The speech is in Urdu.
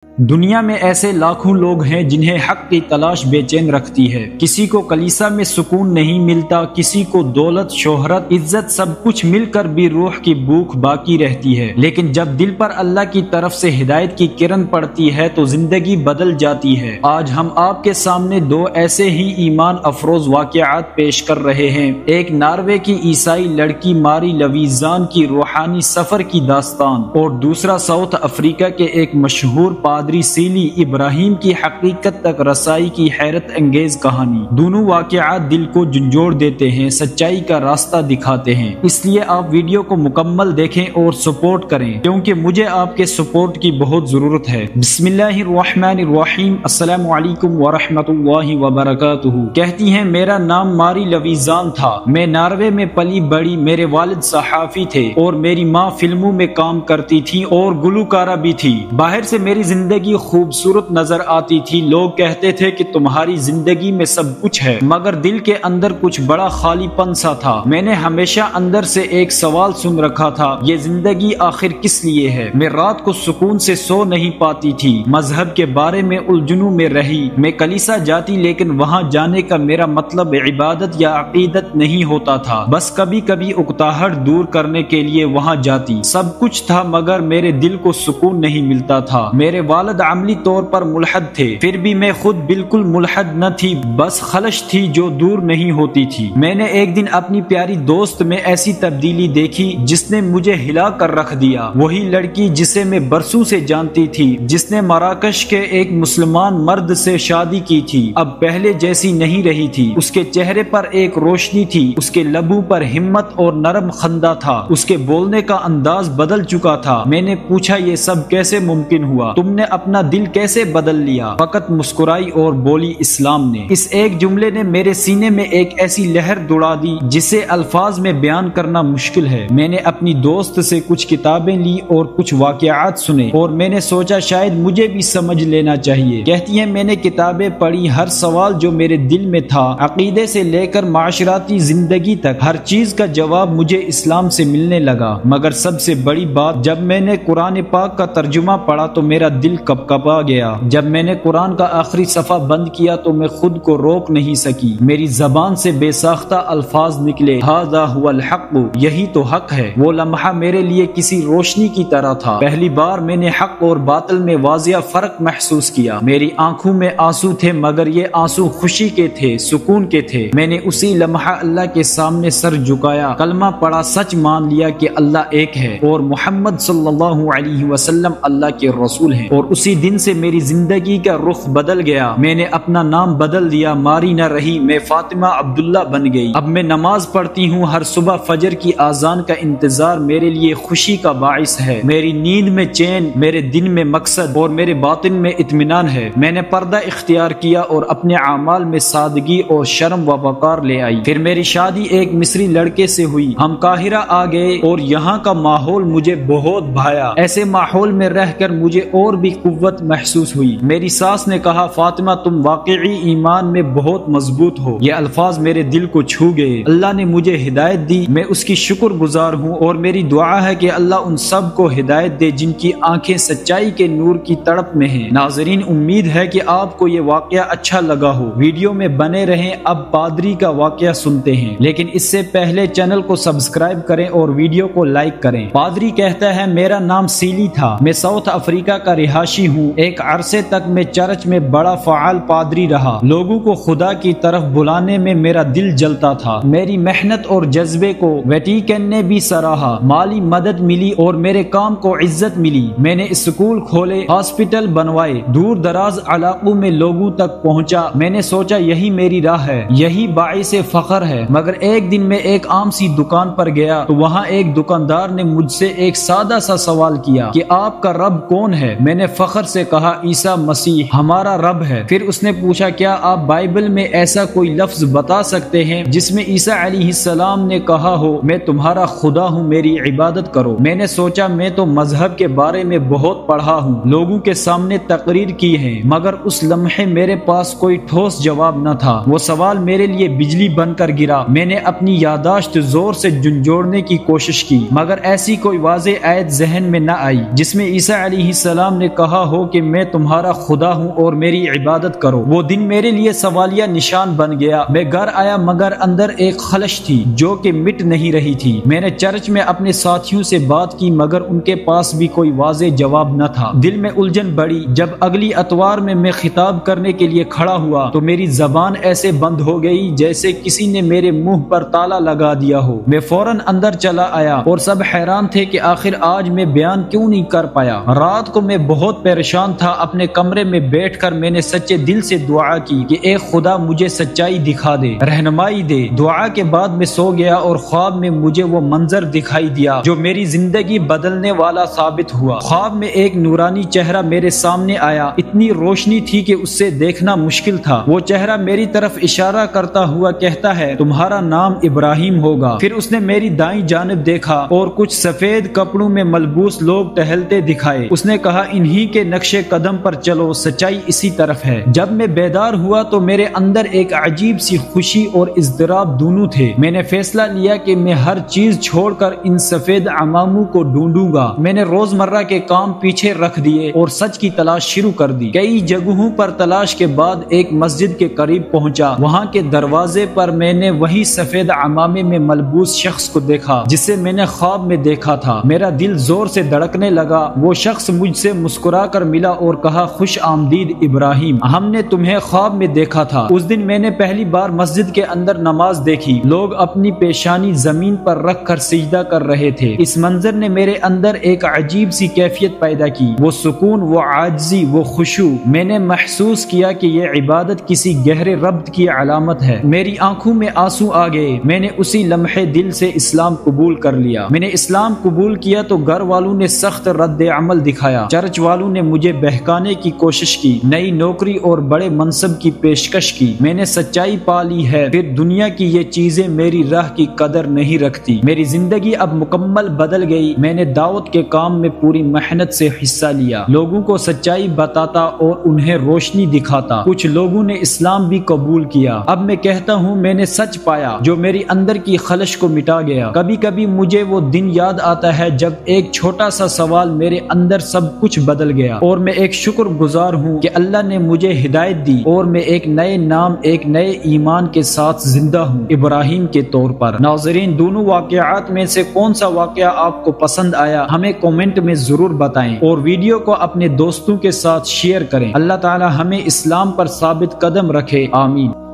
دنیا میں ایسے لاکھوں لوگ ہیں جنہیں حق کی تلاش بے چین رکھتی ہے۔ کسی کو کلیسا میں سکون نہیں ملتا، کسی کو دولت، شہرت، عزت سب کچھ مل کر بھی روح کی بھوک باقی رہتی ہے۔ لیکن جب دل پر اللہ کی طرف سے ہدایت کی کرن پڑتی ہے تو زندگی بدل جاتی ہے۔ آج ہم آپ کے سامنے دو ایسے ہی ایمان افروز واقعات پیش کر رہے ہیں۔ ایک ناروے کی عیسائی لڑکی ماری لویزان کی روحانی سفر کی داستان، اور دوسرا ساؤتھ افریقہ کے ایک مشہور پادری سیلی ابراہیم کی حقیقت تک رسائی کی حیرت انگیز کہانی۔ دونوں واقعات دل کو جھنجھوڑ دیتے ہیں، سچائی کا راستہ دکھاتے ہیں۔ اس لیے آپ ویڈیو کو مکمل دیکھیں اور سپورٹ کریں، کیونکہ مجھے آپ کے سپورٹ کی بہت ضرورت ہے۔ بسم اللہ الرحمن الرحیم۔ السلام علیکم ورحمۃ اللہ وبرکاتہ۔ کہتی ہیں میرا نام ماری لویزان تھا، میں ناروے میں پلی بڑی، میرے والد صحافی تھے اور میری ماں فلموں میں کام کرتی تھی اور گلوکارہ بھی تھی۔ باہر سے میری زندگی خوبصورت نظر آتی تھی، لوگ کہتے تھے کہ تمہاری زندگی میں سب کچھ ہے، مگر دل کے اندر کچھ بڑا خالی پن سا تھا۔ میں نے ہمیشہ اندر سے ایک سوال سن رکھا تھا، یہ زندگی آخر کس لیے ہے؟ میں رات کو سکون سے سو نہیں پاتی تھی، مذہب کے بارے میں الجھنوں میں رہی۔ میں کلیسا جاتی لیکن وہاں جانے کا میرا مطلب عبادت یا عقیدت نہیں ہوتا تھا، بس کبھی کبھی اکتاہٹ دور کرنے کے لیے وہاں جاتی۔ سب کچھ تھا مگر میرے دل کو سکون نہیں ملتا تھا۔ میرے والد عملی طور پر ملحد تھے، پھر بھی میں خود بالکل ملحد نہ تھی، بس خلش تھی جو دور نہیں ہوتی تھی۔ میں نے ایک دن اپنی پیاری دوست میں ایسی تبدیلی دیکھی جس نے مجھے ہلا کر رکھ دیا۔ وہی لڑکی جسے میں برسوں سے جانتی تھی، جس نے مراکش کے ایک مسلمان مرد سے شادی کی تھی، اب پہلے جیسی نہیں رہی تھی۔ اس کے چہرے پر ایک روشنی تھی، اس کے لبوں پر ہمت اور نرم خندہ تھا، اس کے بولنے کا انداز بدل چکا تھا۔ میں نے پوچھا یہ سب کیسے ممکن ہوا؟ تم نے اپنا دل کیسے بدل لیا؟ فقط مسکرائی اور بولی اسلام نے۔ اس ایک جملے نے میرے سینے میں ایک ایسی لہر دوڑا دی جسے الفاظ میں بیان کرنا مشکل ہے۔ میں نے اپنی دوست سے کچھ کتابیں لی اور کچھ واقعات سنے، اور میں نے سوچا شاید مجھے بھی سمجھ لینا چاہیے۔ کہتی ہے میں نے کتابیں پڑھی، ہر سوال جو میرے دل میں تھا، عقیدے سے لے کر معاشراتی زندگی تک، ہر چیز کا جواب مجھے اسلام سے ملنے لگا۔ مگر سب سے بڑی بات، جب میں نے قرآن پاک کا ترجمہ پڑھا تو میرا دل کپکپا گیا۔ جب میں نے قرآن کا آخری صفحہ بند کیا تو میں خود کو روک نہیں سکی، میری زبان سے بے ساختہ الفاظ نکلے، ھذا ھو الحق، یہی تو حق ہے۔ وہ لمحہ میرے لیے کسی روشنی کی طرح تھا۔ پہلی بار میں نے حق اور باطل میں واضح فرق محسوس کیا۔ میری آنکھوں میں آنسو تھے مگر یہ آنسو خوشی کے تھے، سکون کے تھے۔ میں نے اسی لمحہ اللہ کے سامنے سر جھکایا، کلمہ پڑھا، سچ مان لیا کہ اللہ ایک ہے اور محمد صلی اللہ علیہ وسلم اللہ کے رسول ہیں، اور اسی دن سے میری زندگی کا رخ بدل گیا۔ میں نے اپنا نام بدل دیا، ماری نہ رہی، میں فاطمہ عبداللہ بن گئی۔ اب میں نماز پڑھتی ہوں، ہر صبح فجر کی اذان کا انتظار میرے لیے خوشی کا باعث ہے۔ میری نیند میں چین، میرے دن میں مقصد اور میرے باطن میں اطمینان ہے۔ میں نے پردہ اختیار کیا اور اپنے اعمال میں سادگی اور شرم و وقار لے آئی۔ پھر میری شادی ایک مصری لڑکے سے ہوئی، ہم قاہرہ آ گئے اور یہاں کا ماحول مجھے بہت بھایا۔ ایسے ماحول میں رہ کر مجھے اور بھی قوت محسوس ہوئی۔ میری ساس نے کہا فاطمہ تم واقعی ایمان میں بہت مضبوط ہو۔ یہ الفاظ میرے دل کو چھو گئے۔ اللہ نے مجھے ہدایت دی، میں اس کی شکر گزار ہوں، اور میری دعا ہے کہ اللہ ان سب کو ہدایت دے جن کی آنکھیں سچائی کے نور کی تڑپ میں ہیں۔ ناظرین امید ہے کہ آپ کو یہ واقعہ اچھا لگا ہو، ویڈیو میں بنے رہیں۔ اب پادری کا واقعہ سنتے ہیں، لیکن اس سے پہلے چینل کو سبسکرائب کریں اور ویڈیو کو لائک کریں۔ پادری کہتا ہے میرا نام سیلی تھا، میں ساؤتھ افریقہ کا رہائشی ہوں۔ ایک عرصے تک میں چرچ میں بڑا فعال پادری رہا، لوگوں کو خدا کی طرف بلانے میں میرا دل جلتا تھا۔ میری محنت اور جذبے کو ویٹیکن نے بھی سراہا، مالی مدد ملی اور میرے کام کو عزت ملی۔ میں نے اسکول کھولے، ہاسپٹل بنوائے، دور دراز علاقوں میں لوگوں تک پہنچا۔ میں نے سوچا یہی میری راہ ہے، یہی باعث فخر ہے۔ مگر ایک دن میں ایک عام سی دکان پر گیا تو وہاں ایک دکاندار نے مجھ سے ایک سادہ سا سوال کیا کہ آپ کا رب کون ہے؟ میں نے فخر سے کہا عیسیٰ مسیح ہمارا رب ہے۔ پھر اس نے پوچھا کیا آپ بائبل میں ایسا کوئی لفظ بتا سکتے ہیں جس میں عیسیٰ علیہ السلام نے کہا ہو میں تمہارا خدا ہوں، میری عبادت کرو؟ میں نے سوچا میں تو مذہب کے بارے میں بہت پڑھا ہوں، لوگوں کے سامنے تقریر کی ہے، مگر اس لمحے میرے پاس کوئی ٹھوس جواب نہ تھا۔ وہ سوال میرے لیے بجلی بن کر گرا۔ میں نے اپنی یادداشت زور سے جھنجھوڑنے کی کوشش کی، مگر ایسی کوئی واضح آیت ذہن میں نہ آئی جس میں عیسیٰ علیہ السلام نے کہا ہو کہ میں تمہارا خدا ہوں اور میری عبادت کرو۔ وہ دن میرے لیے سوالیہ نشان بن گیا۔ میں گھر آیا مگر اندر ایک خلش تھی جو کہ مٹ نہیں رہی تھی۔ میں نے چرچ میں اپنے ساتھیوں سے بات کی مگر ان کے پاس بھی کوئی واضح جواب نہ تھا۔ دل میں الجھن بڑھی۔ جب اگلی اتوار میں خطاب کرنے کے لیے کھڑا ہوا تو میری زبان ایسے بند ہو گئی جیسے کسی نے میرے منہ پر تالا لگا دیا ہو۔ میں فوراً اندر چلا آیا اور سب حیران تھے کہ آخر آج میں بیان کیوں نہیں کر پایا۔ رات کو میں بہت پریشان تھا۔ اپنے کمرے میں بیٹھ کر میں نے سچے دل سے دعا کی کہ اے خدا مجھے سچائی دکھا دے، رہنمائی دے۔ دعا کے بعد میں سو گیا اور خواب میں مجھے وہ منظر دکھائی دیا جو میری زندگی بدلنے والا ثابت ہوا۔ خواب میں ایک نورانی چہرہ میرے سامنے آیا۔ اتنی روشنی تھی کہ اس سے دیکھنا مشکل تھا۔ وہ چہرہ میری طرف اشارہ کرتا ہوا کہتا ہے تمہارا نام ابراہیم ہوگا۔ پھر اس نے میری دائیں جانب دیکھا اور کچھ سفید کپڑوں میں ملبوس لوگ ٹہلتے دکھائے۔ اس نے کہا انہی کے نقش قدم پر چلو، سچائی اسی طرف ہے۔ جب میں بیدار ہوا تو میرے اندر ایک عجیب سی خوشی اور اضطراب دونوں تھے۔ میں نے فیصلہ لیا کہ میں ہر چیز چھوڑ کر ان سفید عماموں کو ڈھونڈوں گا۔ میں نے روزمرہ کے کام پیچھے رکھ دیے اور سچ کی تلاش شروع کر دی۔ کئی جگہوں پر تلاش کے بعد ایک مسجد کے قریب پہنچا۔ وہاں کے دروازے پر میں نے وہی سفید عمامے میں ملبوس شخص کو دیکھا جسے میں نے خواب میں دیکھا تھا۔ میرا دل زور سے دھڑکنے لگا۔ وہ شخص مجھ سے مسکرا کر ملا اور کہا خوش آمدید ابراہیم، ہم نے تمہیں خواب میں دیکھا تھا۔ اس دن میں نے پہلی بار مسجد کے اندر نماز دیکھی۔ لوگ اپنی پیشانی زمین پر رکھ کر سجدہ کر رہے تھے۔ اس منظر نے میرے اندر ایک عجیب سی کیفیت پیدا کی، وہ سکون، وہ عاجزی، وہ خشوع۔ میں نے محسوس کیا کہ یہ عبادت کسی گہرے ربط کی علامت ہے۔ میری آنکھوں میں آنسو آ گئے۔ میں نے اسی لمحے دل سے اسلام قبول کر لیا۔ میں نے اسلام قبول کیا تو گھر والوں نے سخت رد عمل دکھایا۔ چرچ والوں نے مجھے بہکانے کی کوشش کی، نئی نوکری اور بڑے منصب کی پیشکش کی۔ میں نے سچائی پا لی ہے، پھر دنیا کی یہ چیزیں میری راہ کی قدر نہیں رکھتی۔ میری زندگی اب مکمل بدل گئی۔ میں نے دعوت کے کام میں پوری محنت سے حصہ لیا، لوگوں کو سچائی بتاتا اور انہیں روشنی دکھاتا۔ کچھ لوگوں نے اسلام بھی قبول کیا۔ اب میں کہتا ہوں میں نے سچ پایا جو میری اندر کی خلش کو مٹا گیا۔ کبھی کبھی مجھے وہ دن یاد آتا ہے جب ایک چھوٹا سا سوال میرے اندر سب کچھ بدل گیا، اور میں ایک شکر گزار ہوں کہ اللہ نے مجھے ہدایت دی اور میں ایک نئے نام، ایک نئے ایمان کے ساتھ زندہ ہوں، ابراہیم کے طور پر۔ ناظرین، دونوں واقعات میں سے کون سا واقعہ آپ کو پسند آیا ہمیں کامنٹ میں ضرور بتائیں، اور ویڈیو کو اپنے دوستوں کے ساتھ شیئر کریں۔ اللہ تعالی ہمیں اسلام پر ثابت قدم رکھے، آمین۔